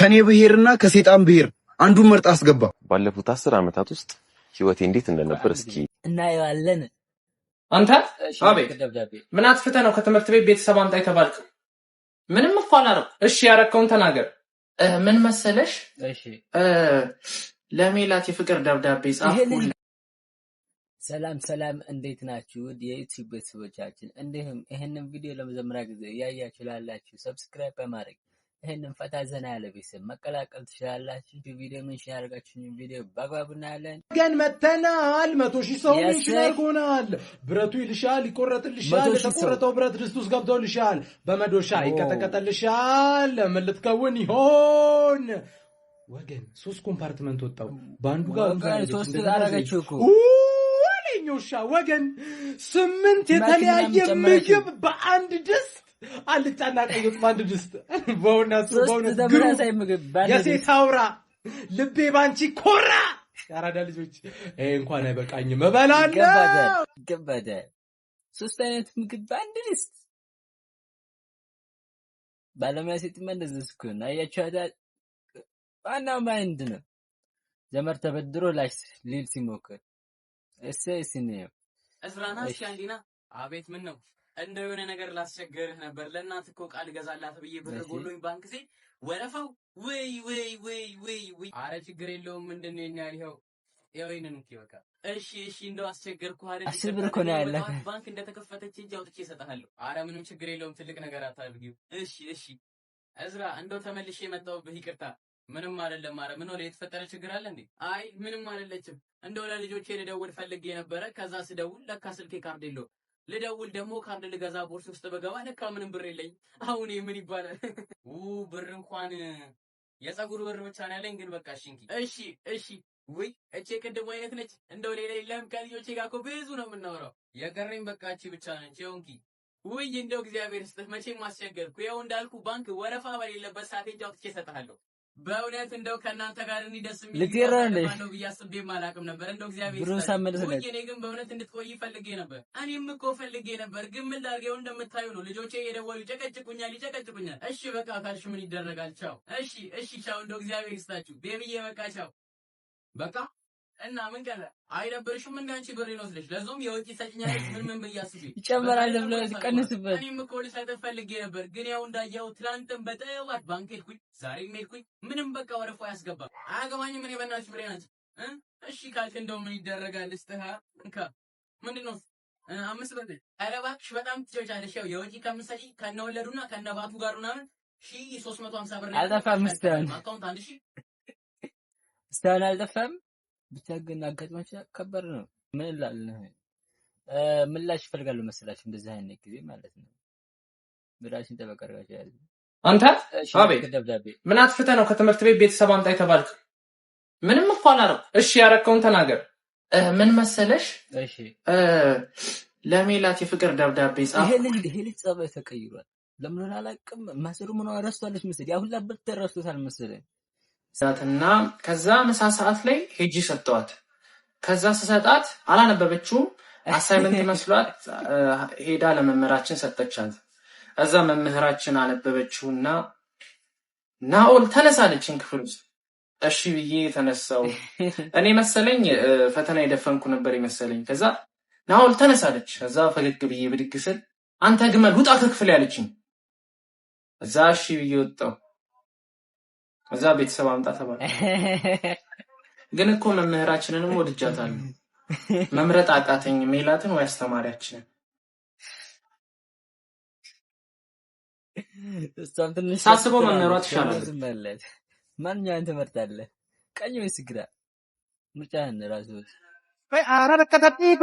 ከኔ ብሔርና ከሰይጣን ብሔር አንዱን መርጣ አስገባ። ባለፉት 10 ዓመታት ውስጥ ህይወቴ እንዴት እንደነበር እስኪ እናየዋለን። አንተ አቤት፣ ምን አጥፍተህ ነው ከትምህርት ቤት ቤተሰብ አምጣ የተባልከው? ምንም እኮ አላደረኩም። እሺ ያረከውን ተናገር። ምን መሰለሽ? እሺ ለሜላት የፍቅር ደብዳቤ ጻፍኩ። ሰላም እንዴት ናችሁ? የዩቲዩብ ቤተሰቦቻችን እንዲሁም ይሄንን ቪዲዮ ለመጀመሪያ ጊዜ ያያችሁ ላላችሁ ሰብስክራይብ በማድረግ ይሄንን ፈታ ዘና ያለ ቤተሰብ መቀላቀል ትችላላችሁ። ቪዲዮ ምን ያደርጋችሁ ቪዲዮ በአግባቡ እናያለን። ገን መተናል 100,000 ሰው ሚሽነር ሆናል። ብረቱ ይልሻል፣ ይቆረጥልሻል፣ የተቆረጠው ብረት ድስት ውስጥ ገብቶልሻል፣ በመዶሻ ይቀጠቀጠልሻል። ምን ልትከውን ይሆን? ወገን 3 ኮምፓርትመንት ወጣው። ባንዱ ጋር ሶስት አረጋችሁ እኮ ወለኞሻ። ወገን 8 የተለያየ ምግብ በአንድ ድስት አልጫና ቀይ ወጥ በአንድ ድስት። በእውነቱ ተመሳሳይ ምግብ የሴት አውራ ልቤ ባንቺ ኮራ። ያራዳ ልጆች እንኳን አይበቃኝም እበላለሁ። ገባደ 3 አይነት ምግብ በአንድ ድስት። ባለሙያ ሴትማ እንደዚህ እኮ ነው። አያችኋታ? ዋናው ማይንድ ነው። ዘመር ተበድሮ ላሽ ሊል ሲሞክር እሰይስኔ እስራና እስካንዲና አቤት ምን ነው? እንደው የሆነ ነገር ላስቸገርህ ነበር። ለእናት እኮ ቃል ገዛላት ብዬ ብር ጎሎኝ ባንክ ዜ ወረፋው ወይ አረ ችግር የለውም። ምንድነው የኛል ይሄው ይሄንን እንኪ በቃ እሺ እንደው አስቸገርኩህ አይደል? አስብር እኮ ነው ያለ ባንክ እንደተከፈተች እንጂ አውጥቼ እሰጥሃለሁ። አረ ምንም ችግር የለውም። ትልቅ ነገር አታድርጊው። እሺ እዝራ እንደው ተመልሼ መጣሁብህ ይቅርታ። ምንም አይደለም። አረ ምን ነው የተፈጠረ ችግር አለ እንዴ? አይ ምንም አይደለችም። እንደው ለልጆቼ ልደውል ፈልጌ ነበረ። ከዛ ስደውል ለካ ስልኬ ካርድ የለው። ልደውል ደግሞ ካርድ ልገዛ ቦርስ ውስጥ በገባ ለካ ምንም ብር የለኝ። አሁን ምን ይባላል? ብር እንኳን የፀጉር ብር ብቻ ነው ያለኝ። ግን በቃ እሺ ወይ እቺ ቅድም አይነት ነች። እንደው ሌላ የለም። ከልጆቼ ጋር እኮ ብዙ ነው የምናወራው። የቀረኝ በቃ እቺ ብቻ ነች። ይሁንኪ ወይ እንደው እግዚአብሔር ይስጥህ። መቼም አስቸገርኩ። ይኸው እንዳልኩ ባንክ ወረፋ በሌለበት ሰዓት እንጂ አውጥቼ እሰጥሃለሁ። በእውነት እንደው ከናንተ ጋር ደስ የሚል ነው ብያስቤ ማላቅም ነበር። እንደው እግዚአብሔር ይስጥህ። እኔ ግን በእውነት እንድትቆይ ፈልጌ ነበር። እኔም እኮ ፈልጌ ነበር። ግን ምን ላድርገው? እንደምታዩ ነው ልጆቼ የደወሉ ይጨቀጭቁኛል። እሺ በቃ ካልሽ ምን ይደረጋል? ቻው። እሺ ቻው። እንደው እግዚአብሔር ይስጣችሁ ቤቢዬ። በቃ ቻው። በቃ እና ምን ቀረ? አይደብርሽም? እንዳንቺ ብር ይወስልሽ ለዞም የውጪ ሰጭኛለሽ። ምን ብያስብ ይጨምራል ብለው ይቀንስበት። እኔም እኮ ልሰጥህ ፈልጌ ነበር። ግን ያው እንዳየው ትላንትም በጠዋት ባንክ ሄድኩኝ፣ ዛሬም ሄድኩኝ። ምንም በቃ ወረፋ ያስገባል። አያገባኝም። እኔ በእናትሽ ብሬ ናት። እሺ ካልክ እንደው ምን ይደረጋል? እስጥሃ እንካ። ምንድነው 5 ብር? ኧረ እባክሽ በጣም ትጨጫለሽ። ያው የውጪ ከምትሰጪ ከነወለዱና ከነባቱ ጋር ምናምን 1350 ብር ነው። አልጠፋም። አካውንት 1000 እስካሁን አልጠፋም። ብቻ ግን አጋጥማችሁ ከባድ ነው። ምን እላለሁ? ምላሽ ይፈልጋሉ መሰላችሁ እንደዚህ አይነት ጊዜ ማለት ነው። ብራሽን ተበቀርጋችሁ ያለ አንተ አቤት፣ ምን አጥፍተህ ነው ከትምህርት ቤት ቤተሰብ አምጣ የተባልከው? ምንም እኮ አላደረኩም። እሺ ያረከውን ተናገር። ምን መሰለሽ? እሺ ለሜላት የፍቅር ደብዳቤ ጻፍኩ። ይሄ ልጅ ጸባይ ተቀይሯል። ለምን አላውቅም። ማሰሩ ምን አረስቷለች መሰለኝ። ያሁን ለበት ተረስቶታል መሰለኝ። ዛትና ከዛ ምሳ ሰዓት ላይ ሄጂ ሰጠዋት። ከዛ ስሰጣት አላነበበችውም። አሳይመንት መስሏት ሄዳ ለመምህራችን ሰጠቻት። እዛ መምህራችን አነበበችውና ናኦል ተነሳለችን ክፍል ውስጥ። እሺ ብዬ ተነሳው። እኔ መሰለኝ ፈተና የደፈንኩ ነበር ይመስለኝ። ከዛ ናኦል ተነሳለች። ከዛ ፈገግ ብዬ ብድግ ስል አንተ ግመል ውጣ ከክፍል ያለችኝ። እዛ እሺ ብዬ ወጣው። እዛ ቤተሰብ አምጣ ተባለ። ግን እኮ መምህራችንንም ወድጃታለሁ። መምረጥ አቃተኝ። ሜላትን ወይ አስተማሪያችንን። ሳስበው መምህሯ ትሻላለች። ማንኛውን ትመርጣለህ? ቀኝ ወይስ ግራ? ምርጫህን ራሱ ወይ አራዳ ከተዲጎ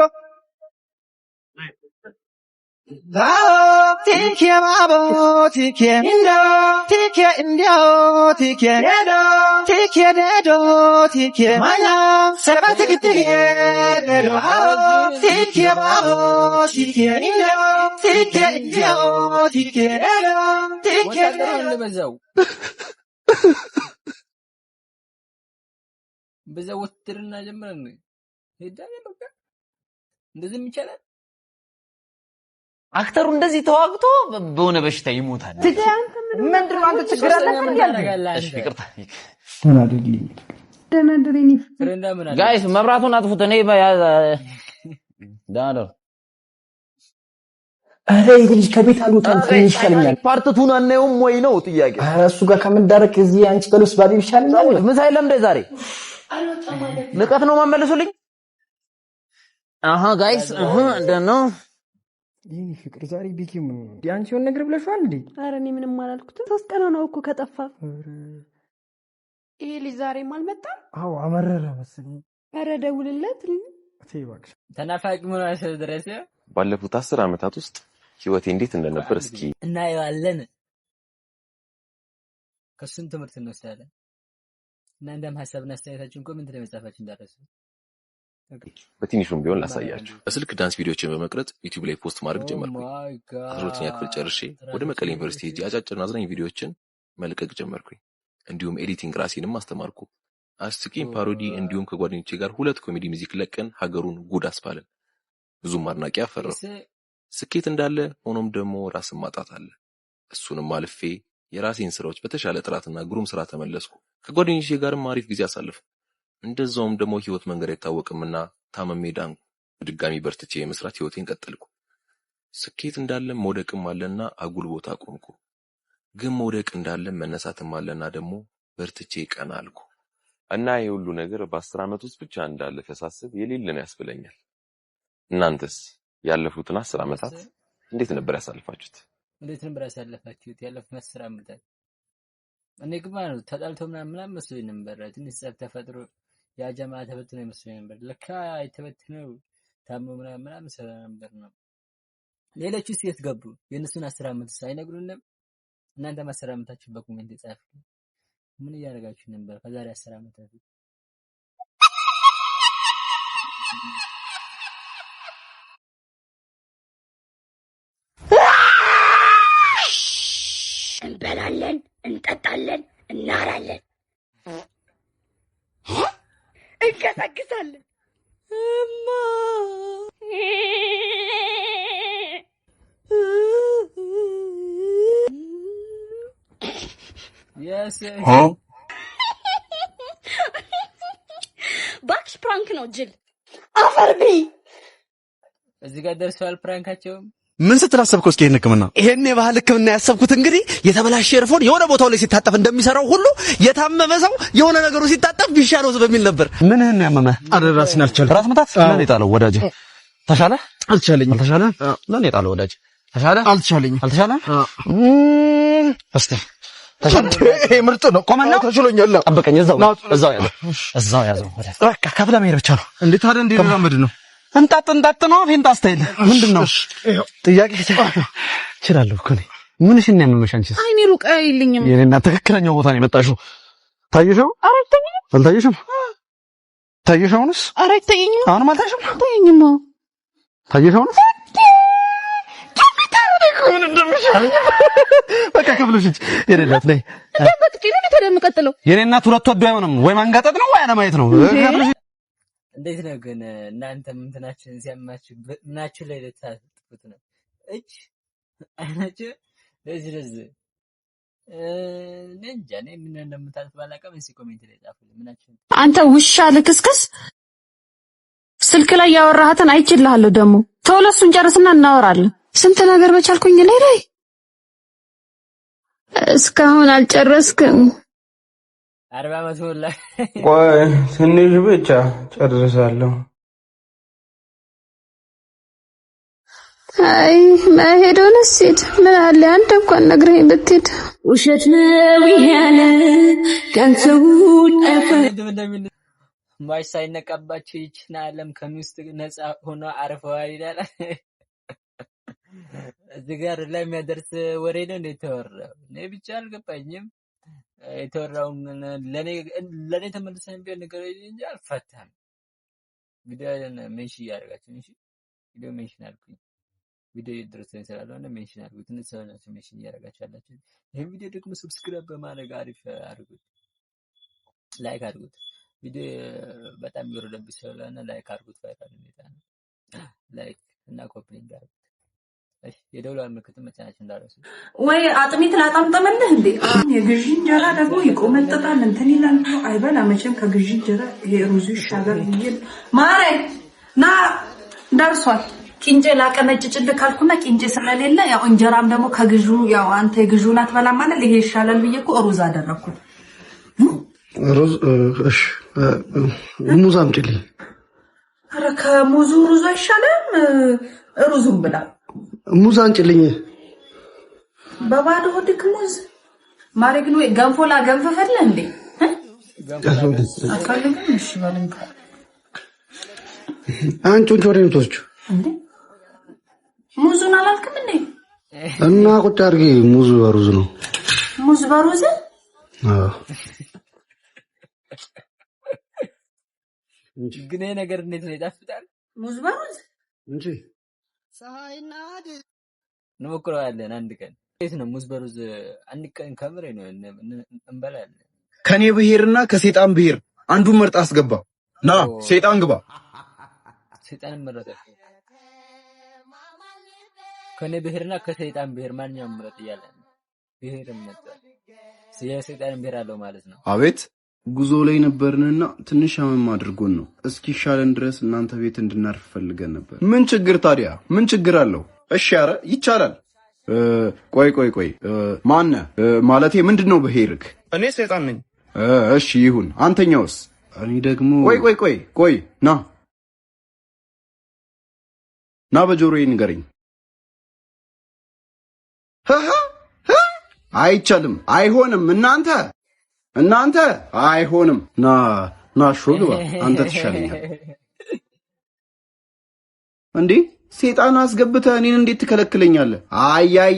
Tike babo, tike indo, tike indio, tike dedo, tike dedo, tike maya, seba tike dedo, tike babo, tike indo, tike indio, tike dedo, tike dedo. በዛው ወትርና ጀምረን ሄዳለን። በቃ እንደዚህ ይቻላል። አክተሩ እንደዚህ ተዋግቶ በሆነ በሽታ ይሞታል። ምንድነው አንተ ችግር አለበት? እሺ ይቅርታ ደናደረኝ ጋይስ መብራቱን አጥፉት። እኔ ዳና አረ እንግሊዝ ከቤት አልወጣም ትንሽ ይሻለኛል። ፓርቲቱን አናየውም ወይ ነው ጥያቄ። አረ እሱ ጋር ከምንዳረክ እዚህ አንቺ ከሉስ ባዲ ይሻለኛል። ምን ሳይለም እንደ ዛሬ ንቀት ነው ማመለሱልኝ። አሃ ጋይስ እንደነው ይሄ ፍቅር ዛሬ ቢኪ ምን ያንቺውን ነገር ብለሽዋል እንዴ? አረ እኔ ምንም አላልኩትም። 3 ቀን ነው እኮ ከጠፋ። ይሄ ልጅ ዛሬም አልመጣም። አዎ አመረረ መሰለኝ። አረ ደውልለት። ተይባክሽ ተናፋቂ ምን አሰብ ድረስ ባለፉት 10 ዓመታት ውስጥ ህይወቴ እንዴት እንደነበር እስኪ እናየዋለን። ከሱም ትምህርት እንወስዳለን። እናንተም ሐሳብና አስተያየታችሁን ኮሜንት ላይ መጻፋችሁ እንዳትረሱ። በትንሹም ቢሆን ላሳያችሁ። በስልክ ዳንስ ቪዲዮዎችን በመቅረጽ ዩቲዩብ ላይ ፖስት ማድረግ ጀመርኩኝ። 12ኛ ክፍል ጨርሼ ወደ መቀሌ ዩኒቨርሲቲ ሄጄ አጫጭር አዝናኝ ቪዲዮዎችን መልቀቅ ጀመርኩኝ። እንዲሁም ኤዲቲንግ ራሴንም አስተማርኩ። አስቂኝ ፓሮዲ እንዲሁም ከጓደኞቼ ጋር 2 ኮሜዲ ሙዚክ ለቀን ሀገሩን ጉድ አስባለን። ብዙም አድናቂ አፈራው። ስኬት እንዳለ ሆኖም ደግሞ ራስን ማጣት አለ። እሱንም አልፌ የራሴን ስራዎች በተሻለ ጥራትና ግሩም ስራ ተመለስኩ። ከጓደኞቼ ጋርም አሪፍ ጊዜ አሳለፍኩ። እንደዛውም ደግሞ ህይወት መንገድ አይታወቅምና ታመሜ ዳንኩ። በድጋሚ በርትቼ የመስራት ህይወቴን ቀጠልኩ። ስኬት እንዳለ መውደቅም አለና አጉል ቦታ ቆምኩ። ግን መውደቅ እንዳለ መነሳትም አለና ደግሞ በርትቼ ቀና አልኩ። እና ይሄ ሁሉ ነገር በ10 ዓመት ውስጥ ብቻ እንዳለ ሳስብ የሌለን ያስብለኛል። እናንተስ ያለፉትን 10 ዓመታት እንዴት ነበር ያሳልፋችሁት? እንዴት ነበር ያሳልፋችሁት ያለፉት 10 ዓመታት? እኔ ግን ማለት ተጣልቶ ምናምን መስሎኝ ነበር። ትንሽ ጸብ ተፈጥሮ ያ ጀማዓ ተበትኖ መስሎኝ ነበር። ለካ አይተበትነው ታሞ ምናምን ስለነበር ነው። ሌሎቹስ የት ገቡ? የነሱን 10 ዓመት ሳይነግሩንም እናንተ 10 ዓመታችሁ በኮሜንት ጻፉ። ምን እያደረጋችሁ ነበር ከዛሬ 10 ዓመት በፊት? እንበላለን፣ እንጠጣለን፣ እናራለን፣ እንቀሳቅሳለን። እማ yes ባክሽ ፕራንክ ነው ጅል አፈርቢ። እዚህ ጋር ደርሷል ፕራንካቸው። ምን ስትላሰብከው እስኪ ህክምና ይሄን የባህል ህክምና ያሰብኩት እንግዲህ የተበላሸ ኤርፎን የሆነ ቦታው ላይ ሲታጠፍ እንደሚሰራው ሁሉ የታመመ ሰው የሆነ ነገሩ ሲታጠፍ ቢሻለው በሚል ነበር። ምንህን ያመመ? አደራስን አልቻለ ራስ መታት ለኔ ጣለው ወዳጅ። ተሻለ? አልቻለኝ። አልተሻለ? ለኔ ጣለው ወዳጅ። ተሻለ? አልቻለኝ። አልተሻለ? እስቲ ተሻለ? ይሄ ምርጥ ነው። ቆመና ተሽሎኛል። ጠብቀኝ። እዛው ያዘው በቃ ከፍለ መሄድ ብቻ ነው። እንዴት ታዲያ እንዲራመድ ነው? እንጣጥ ነው። ፌንታ ስታይል ምንድነው? ጥያቄ እችላለሁ እኮ ነኝ። ምንሽ ነው ያመመሽ አንቺስ? አይኔ ሩቅ አይልኝም። የኔና ትክክለኛው ቦታ ነው የመጣሽው። ታየሽው? አልታየሽም? ታየሽውንስ? ኧረ አይታየኝም። አሁንም አልታየሽም? አይታየኝም። ታየሽውንስ? ምን እንደምሻለኝ በቃ ከብለሽ የኔናት ነይ እንደምትቂ ነው ተደምቀጥለው። የኔናት ሁለት ወዶ አይሆንም ወይ ማንጋጠጥ ነው ወይ አለማየት ነው። እንዴት ነው ግን እናንተ ምንትናችን ሲያማችሁ ምናችሁ ላይ ልታጥፉት ነው? እጅ አይናችሁ ለዚህ እንጃ እኔ ምን እንደምታጥፉ ባላውቅም እስኪ ኮሜንት ላይ ጻፉልኝ። ምናችሁ አንተ ውሻ ልክስክስ ስልክ ላይ ያወራሃትን አይችልሃለሁ። ደግሞ ተወለሱን ጨርስና እናወራለን። ስንት ነገር በቻልኩኝ ላይ እስካሁን አልጨረስክም። 40 ዓመት ሞላ። ቆይ ትንሽ ብቻ ጨርሳለሁ። አይ መሄዱንስ ሂድ። ምን አለ አንተ እንኳን ነግረኸኝ ብትሄድ። ውሸት ነው ይሄን ከንቱ ጠፋ። ማይ ሳይነቃባችሁ ይችና ዓለም ከሚስት ነፃ ሆኖ አርፈዋል ይላል። እዚህ ጋር ላይ የሚያደርስ ወሬ ነው እንዴ ተወራው? እኔ ብቻ አልገባኝም። የተወራውን ለኔ ተመልሰን ቢሆን ነገር እንጂ አልፈታም። ቪዲዮን ሜንሽን ያደርጋችሁ እንጂ ቪዲዮ ሜንሽን አድርጉኝ። ቪዲዮ ድረስን ስላልሆነ ሜንሽን አድርጉት። እንሰውናችሁ ሜንሽን ያደርጋችሁ አላችሁ። ይሄን ቪዲዮ ደግሞ ሰብስክራይብ በማድረግ አሪፍ አድርጉት፣ ላይክ አድርጉት። ቪዲዮ በጣም ይወረደብኝ ስለሆነ ላይክ አድርጉት። ፋይዳ ነው ላይክ እና ኮፒ ሊንክ አድርጉት። የደውሏን ምልክት መጫናችሁ እንዳረሱ ወይ አጥሚት ላጣምጠመልህ እንዴ? አሁን የግዢ እንጀራ ደግሞ ይቆመጥጣል እንትን ይላል። አይበላ መቼም ከግዢ እንጀራ የሩዙ ይሻላል ይል ማሬ ና ደርሷል። ቂንጬ ላቀነጭጭልህ ካልኩና ቂንጬ ስለሌለ ያው እንጀራም ደግሞ ከግዢ ያው አንተ የግዢውን አትበላም ማለት ይሄ ይሻላል ብዬ እኮ ሩዝ አደረኩት። ሩዝ እሺ፣ ሙዝ አምጪልኝ። ኧረ ከሙዙ ሩዝ አይሻልም? ሩዙን ብላ። ሙዝ አንጭልኝ። በባዶ ሆድክ ሙዝ ማሬ ግን ወይ ገንፎ ላገንፈፈለ እንዴ? አትፈልግም? እሺ ባልን አንቺን ወደ ቤት ወስጁ እንዴ? ሙዙን አላልክም እንዴ? እና ቁጭ አድርጊ። ሙዝ በሩዝ ነው። ሙዝ በሩዝ? አዎ። ግን ይሄ ነገር እንዴት ነው ይጣፍጣል? ሙዝ በሩዝ እንጂ ፀሐይና እንሞክረዋለን አንድ ቀን። እንዴት ነው ሙዝ በሩዝ? አንድ ቀን ከምሬ ነው እንበላለን። ከኔ ብሄርና ከሰይጣን ብሄር አንዱን መርጣ አስገባ። ና ሰይጣን ግባ። ሰይጣን መረጠ። ከኔ ብሄርና ከሰይጣን ብሄር ማንኛውም መረጥ ይያለን። ብሄርም መጣ የሰይጣን ብሄር አለው ማለት ነው። አቤት ጉዞ ላይ ነበርንና ትንሽ አመም አድርጎን ነው እስኪሻለን ድረስ እናንተ ቤት እንድናርፍ ፈልገን ነበር። ምን ችግር ታዲያ? ምን ችግር አለው? እሺ አረ ይቻላል። ቆይ ማነ ማለቴ ምንድነው ብሄርክ? እኔ ሰይጣን ነኝ። እሺ ይሁን። አንተኛውስ? እኔ ደግሞ ቆይ ና በጆሮዬ ንገረኝ። አይቻልም፣ አይሆንም። እናንተ አይሆንም። ና ሾግባ አንተ ትሻለኛል እንዴ? ሰይጣን አስገብተህ እኔን እንዴት ትከለክለኛለህ? አይ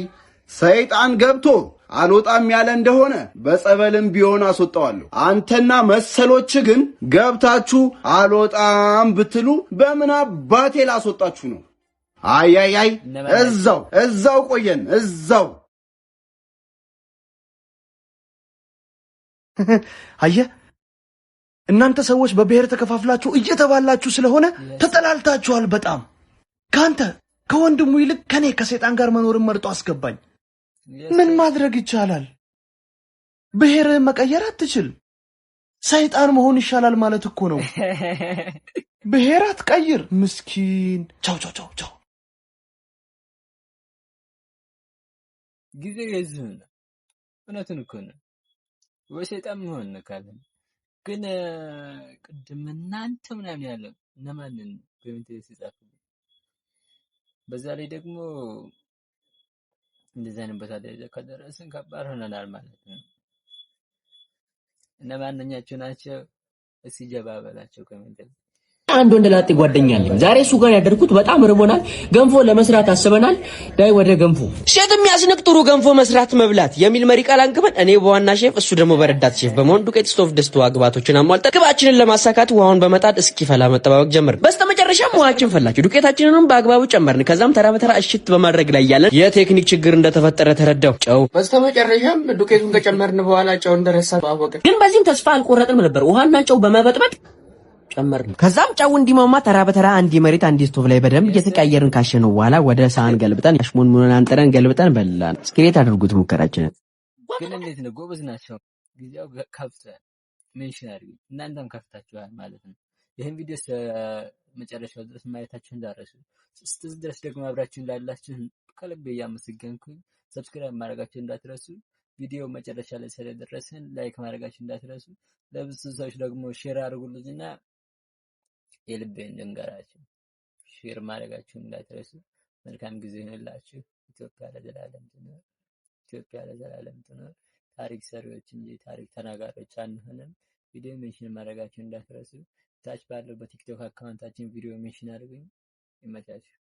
ሰይጣን ገብቶ አልወጣም ያለ እንደሆነ በጸበልም ቢሆን አስወጣዋለሁ። አንተና መሰሎች ግን ገብታችሁ አልወጣም ብትሉ በምን አባቴ ላስወጣችሁ ነው? አይ እዛው ቆየን እዛው። አየህ እናንተ ሰዎች በብሔር ተከፋፍላችሁ እየተባላችሁ ስለሆነ ተጠላልታችኋል በጣም። ካንተ ከወንድሙ ይልቅ ከኔ ከሰይጣን ጋር መኖርን መርጦ አስገባኝ። ምን ማድረግ ይቻላል? ብሔርህን መቀየር አትችል። ሰይጣን መሆን ይሻላል ማለት እኮ ነው። ብሔር አትቀይር ምስኪን። ቻው። ጊዜ የዝህን እውነቱን እኮ ነው። ወሰይጣን መሆን ካለን ግን ቅድም እናንተ ምናምን ያለው እነማንን በሚንቴስ ይጻፍ። በዛ ላይ ደግሞ እንደዚህ አይነት ቦታ ደረጃ ከደረስን ከባድ ሆነናል ማለት ነው። እነማንኛቸው ናቸው? እስኪ ጀባ በላቸው ኮሜንት። አንድ ወንድ ላጤ ጓደኛ አለኝ። ዛሬ እሱ ጋር ያደርኩት በጣም ርቦናል። ገንፎ ለመስራት አስበናል። ዳይ ወደ ገንፎ። ሴት የሚያስንቅ ጥሩ ገንፎ መስራት መብላት የሚል መሪ ቃል አንግበን እኔ በዋና ሼፍ እሱ ደግሞ በረዳት ሼፍ በመሆን ዱቄት፣ ስቶቭ፣ ድስት፣ ውሃ ግብአቶችን አሟልተን ግባችንን ለማሳካት ውሃውን በመጣድ እስኪፈላ መጠባበቅ ጀመርን። በስተመጨረሻም ውሃችን ፈላች። ዱቄታችንንም በአግባቡ ጨመርን። ከዛም ተራ በተራ እሽት በማድረግ ላይ ያለን የቴክኒክ ችግር እንደተፈጠረ ተረዳው። ጨው። በስተመጨረሻም ዱቄቱን ከጨመርን በኋላ ጨው እንደረሳ ባወቅን። ግን በዚህም ተስፋ አልቆረጥንም ነበር። ውሃና ጨው በመበጥበጥ ጨመርን። ከዛም ጨው እንዲማማ ተራ በተራ አንድ መሬት አንድ ስቶቭ ላይ በደንብ እየተቀያየርን ካሸነው በኋላ ወደ ሳህን ገልብጠን ያሽሙን አንጥረን ገልብጠን በላን። ስክሪት አድርጉት ሙከራችንን። ግን እንዴት ነው? ጎበዝ ናቸው። ጊዜው ከፍቷል። ሜንሽን አድርጉ። እናንተም ከፍታችኋል ማለት ነው። ይሄን ቪዲዮ መጨረሻው ድረስ ማየታችሁን እንዳትረሱ። እስከዚህ ድረስ ደግሞ አብራችሁን ላላችሁ ከልቤ እያመሰገንኩኝ ሰብስክራይብ ማድረጋችሁን እንዳትረሱ። ቪዲዮ መጨረሻ ላይ ስለደረሰን ላይክ ማድረጋችሁን እንዳትረሱ። ለብዙ ሰዎች ደግሞ ሼር አድርጉልኝና የልቤን ልንገራችሁ። ሼር ማድረጋችሁን እንዳትረሱ። መልካም ጊዜ ይሁንላችሁ። ኢትዮጵያ ለዘላለም ትኖር። ኢትዮጵያ ለዘላለም ትኖር። ታሪክ ሰሪዎች እንጂ ታሪክ ተናጋሪዎች አንሆንም። ቪዲዮ ሜንሽን ማድረጋችሁን እንዳትረሱ። ታች ባለው በቲክቶክ አካውንታችን ቪዲዮ ሜንሽን አድርጉኝ። ይመቻችሁ።